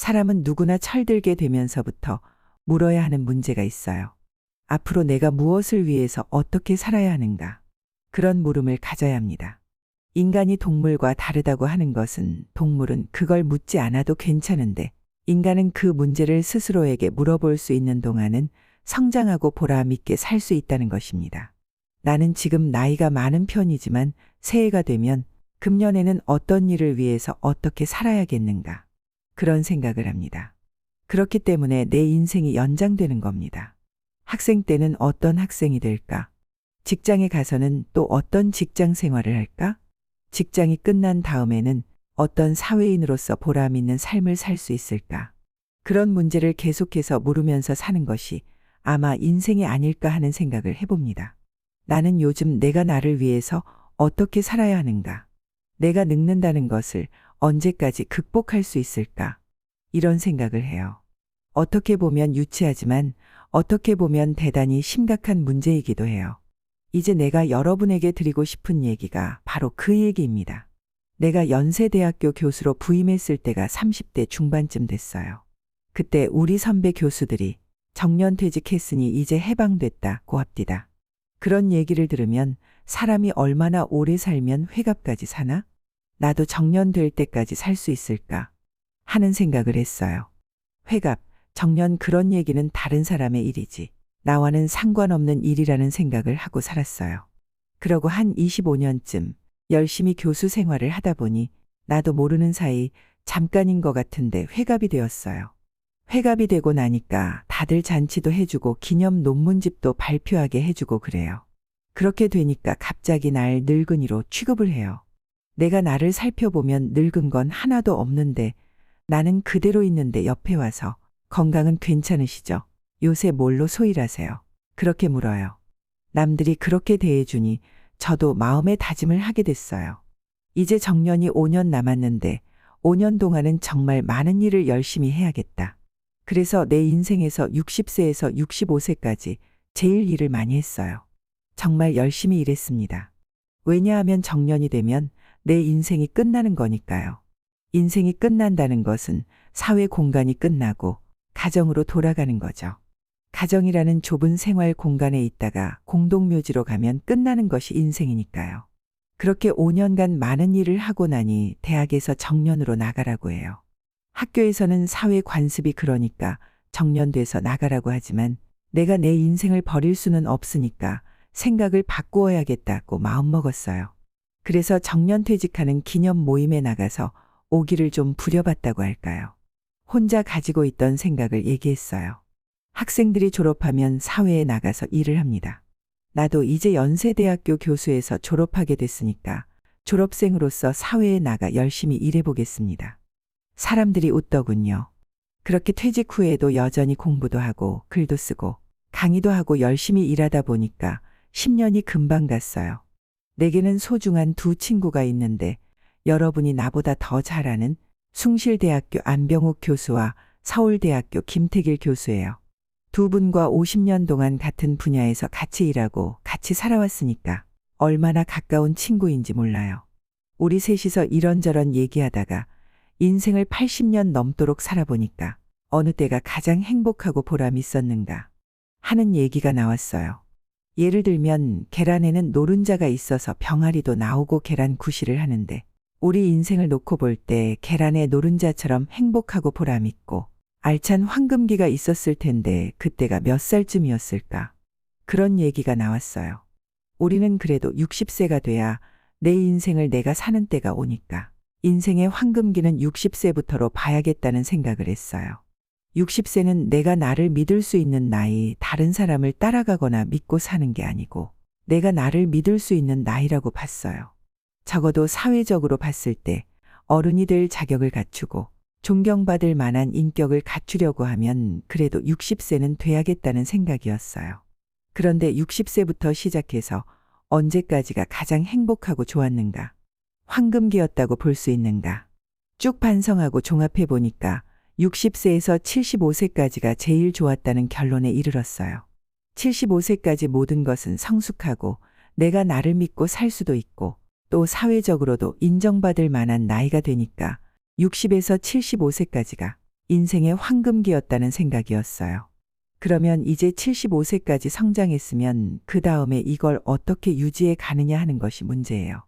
사람은 누구나 철들게 되면서부터 물어야 하는 문제가 있어요. 앞으로 내가 무엇을 위해서 어떻게 살아야 하는가? 그런 물음을 가져야 합니다. 인간이 동물과 다르다고 하는 것은 동물은 그걸 묻지 않아도 괜찮은데 인간은 그 문제를 스스로에게 물어볼 수 있는 동안은 성장하고 보람 있게 살 수 있다는 것입니다. 나는 지금 나이가 많은 편이지만 새해가 되면 금년에는 어떤 일을 위해서 어떻게 살아야겠는가? 그런 생각을 합니다. 그렇기 때문에 내 인생이 연장되는 겁니다. 학생 때는 어떤 학생이 될까? 직장에 가서는 또 어떤 직장 생활을 할까? 직장이 끝난 다음에는 어떤 사회인으로서 보람 있는 삶을 살 수 있을까? 그런 문제를 계속해서 물으면서 사는 것이 아마 인생이 아닐까 하는 생각을 해봅니다. 나는 요즘 내가 나를 위해서 어떻게 살아야 하는가? 내가 늙는다는 것을 언제까지 극복할 수 있을까? 이런 생각을 해요. 어떻게 보면 유치하지만 어떻게 보면 대단히 심각한 문제이기도 해요. 이제 내가 여러분에게 드리고 싶은 얘기가 바로 그 얘기입니다. 내가 연세대학교 교수로 부임했을 때가 30대 중반쯤 됐어요. 그때 우리 선배 교수들이 정년퇴직했으니 이제 해방됐다고 합디다. 그런 얘기를 들으면 사람이 얼마나 오래 살면 회갑까지 사나? 나도 정년될 때까지 살 수 있을까? 하는 생각을 했어요. 회갑, 정년 그런 얘기는 다른 사람의 일이지. 나와는 상관없는 일이라는 생각을 하고 살았어요. 그러고 한 25년쯤 열심히 교수 생활을 하다 보니 나도 모르는 사이 잠깐인 것 같은데 회갑이 되었어요. 회갑이 되고 나니까 다들 잔치도 해주고 기념 논문집도 발표하게 해주고 그래요. 그렇게 되니까 갑자기 날 늙은이로 취급을 해요. 내가 나를 살펴보면 늙은 건 하나도 없는데 나는 그대로 있는데 옆에 와서 건강은 괜찮으시죠? 요새 뭘로 소일하세요? 그렇게 물어요. 남들이 그렇게 대해주니 저도 마음의 다짐을 하게 됐어요. 이제 정년이 5년 남았는데 5년 동안은 정말 많은 일을 열심히 해야겠다. 그래서 내 인생에서 60세에서 65세까지 제일 일을 많이 했어요. 정말 열심히 일했습니다. 왜냐하면 정년이 되면 내 인생이 끝나는 거니까요. 인생이 끝난다는 것은 사회 공간이 끝나고 가정으로 돌아가는 거죠. 가정이라는 좁은 생활 공간에 있다가 공동묘지로 가면 끝나는 것이 인생이니까요. 그렇게 5년간 많은 일을 하고 나니 대학에서 정년으로 나가라고 해요. 학교에서는 사회 관습이 그러니까 정년돼서 나가라고 하지만 내가 내 인생을 버릴 수는 없으니까 생각을 바꾸어야겠다고 마음먹었어요. 그래서 정년퇴직하는 기념 모임에 나가서 오기를 좀 부려봤다고 할까요? 혼자 가지고 있던 생각을 얘기했어요. 학생들이 졸업하면 사회에 나가서 일을 합니다. 나도 이제 연세대학교 교수에서 졸업하게 됐으니까 졸업생으로서 사회에 나가 열심히 일해보겠습니다. 사람들이 웃더군요. 그렇게 퇴직 후에도 여전히 공부도 하고 글도 쓰고 강의도 하고 열심히 일하다 보니까 10년이 금방 갔어요. 내게는 소중한 두 친구가 있는데 여러분이 나보다 더 잘 아는 숭실대학교 안병욱 교수와 서울대학교 김태길 교수예요. 두 분과 50년 동안 같은 분야에서 같이 일하고 같이 살아왔으니까 얼마나 가까운 친구인지 몰라요. 우리 셋이서 이런저런 얘기하다가 인생을 80년 넘도록 살아보니까 어느 때가 가장 행복하고 보람 있었는가 하는 얘기가 나왔어요. 예를 들면 계란에는 노른자가 있어서 병아리도 나오고 계란 구실을 하는데 우리 인생을 놓고 볼 때 계란의 노른자처럼 행복하고 보람 있고 알찬 황금기가 있었을 텐데 그때가 몇 살쯤이었을까? 그런 얘기가 나왔어요. 우리는 그래도 60세가 돼야 내 인생을 내가 사는 때가 오니까 인생의 황금기는 60세부터로 봐야겠다는 생각을 했어요. 60세는 내가 나를 믿을 수 있는 나이, 다른 사람을 따라가거나 믿고 사는 게 아니고 내가 나를 믿을 수 있는 나이라고 봤어요. 적어도 사회적으로 봤을 때 어른이 될 자격을 갖추고 존경받을 만한 인격을 갖추려고 하면 그래도 60세는 돼야겠다는 생각이었어요. 그런데 60세부터 시작해서 언제까지가 가장 행복하고 좋았는가? 황금기였다고 볼 수 있는가? 쭉 반성하고 종합해 보니까 60세에서 75세까지가 제일 좋았다는 결론에 이르렀어요. 75세까지 모든 것은 성숙하고 내가 나를 믿고 살 수도 있고 또 사회적으로도 인정받을 만한 나이가 되니까 60에서 75세까지가 인생의 황금기였다는 생각이었어요. 그러면 이제 75세까지 성장했으면 그 다음에 이걸 어떻게 유지해 가느냐 하는 것이 문제예요.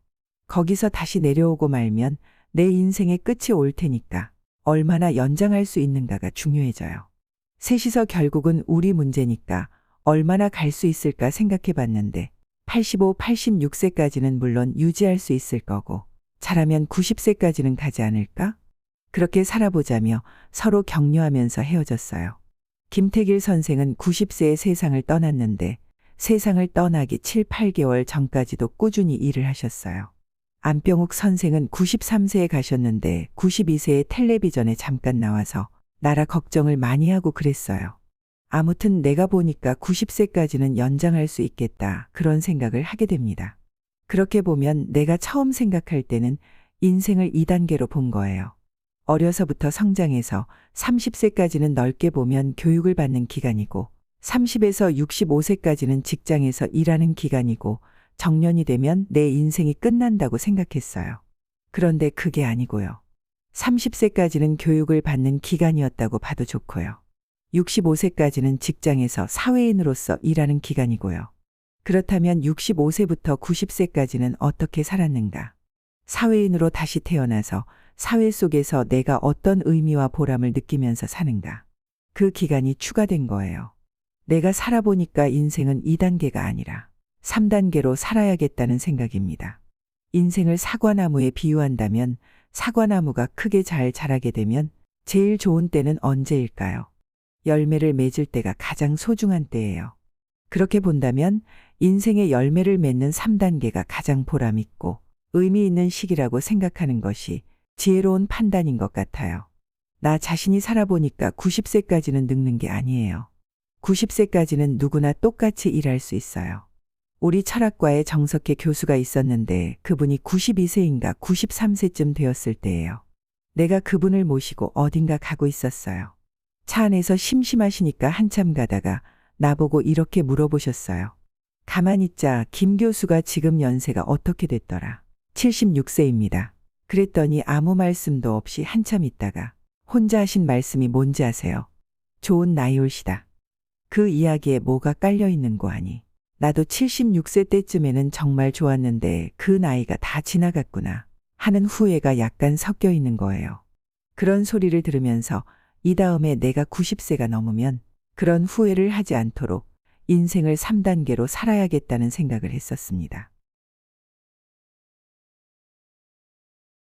거기서 다시 내려오고 말면 내 인생의 끝이 올 테니까 얼마나 연장할 수 있는가가 중요해져요. 셋이서 결국은 우리 문제니까 얼마나 갈 수 있을까 생각해 봤는데 85, 86세까지는 물론 유지할 수 있을 거고 잘하면 90세까지는 가지 않을까? 그렇게 살아보자며 서로 격려하면서 헤어졌어요. 김태길 선생은 90세에 세상을 떠났는데 세상을 떠나기 7, 8개월 전까지도 꾸준히 일을 하셨어요. 안병욱 선생은 93세에 가셨는데 92세에 텔레비전에 잠깐 나와서 나라 걱정을 많이 하고 그랬어요. 아무튼 내가 보니까 90세까지는 연장할 수 있겠다 그런 생각을 하게 됩니다. 그렇게 보면 내가 처음 생각할 때는 인생을 2단계로 본 거예요. 어려서부터 성장해서 30세까지는 넓게 보면 교육을 받는 기간이고 30에서 65세까지는 직장에서 일하는 기간이고 정년이 되면 내 인생이 끝난다고 생각했어요. 그런데 그게 아니고요. 30세까지는 교육을 받는 기간이었다고 봐도 좋고요. 65세까지는 직장에서 사회인으로서 일하는 기간이고요. 그렇다면 65세부터 90세까지는 어떻게 살았는가? 사회인으로 다시 태어나서 사회 속에서 내가 어떤 의미와 보람을 느끼면서 사는가? 그 기간이 추가된 거예요. 내가 살아보니까 인생은 2단계가 아니라 3단계로 살아야겠다는 생각입니다. 인생을 사과나무에 비유한다면 사과나무가 크게 잘 자라게 되면 제일 좋은 때는 언제일까요? 열매를 맺을 때가 가장 소중한 때예요. 그렇게 본다면 인생의 열매를 맺는 3단계가 가장 보람있고 의미 있는 시기라고 생각하는 것이 지혜로운 판단인 것 같아요. 나 자신이 살아보니까 90세까지는 늙는 게 아니에요. 90세까지는 누구나 똑같이 일할 수 있어요. 우리 철학과에 정석혜 교수가 있었는데 그분이 92세인가 93세쯤 되었을 때예요. 내가 그분을 모시고 어딘가 가고 있었어요. 차 안에서 심심하시니까 한참 가다가 나보고 이렇게 물어보셨어요. 가만히 있자. 김 교수가 지금 연세가 어떻게 됐더라? 76세입니다. 그랬더니 아무 말씀도 없이 한참 있다가 혼자 하신 말씀이 뭔지 아세요? 좋은 나이올시다. 그 이야기에 뭐가 깔려 있는 거 아니? 나도 76세 때쯤에는 정말 좋았는데 그 나이가 다 지나갔구나 하는 후회가 약간 섞여 있는 거예요. 그런 소리를 들으면서 이 다음에 내가 90세가 넘으면 그런 후회를 하지 않도록 인생을 3단계로 살아야겠다는 생각을 했었습니다.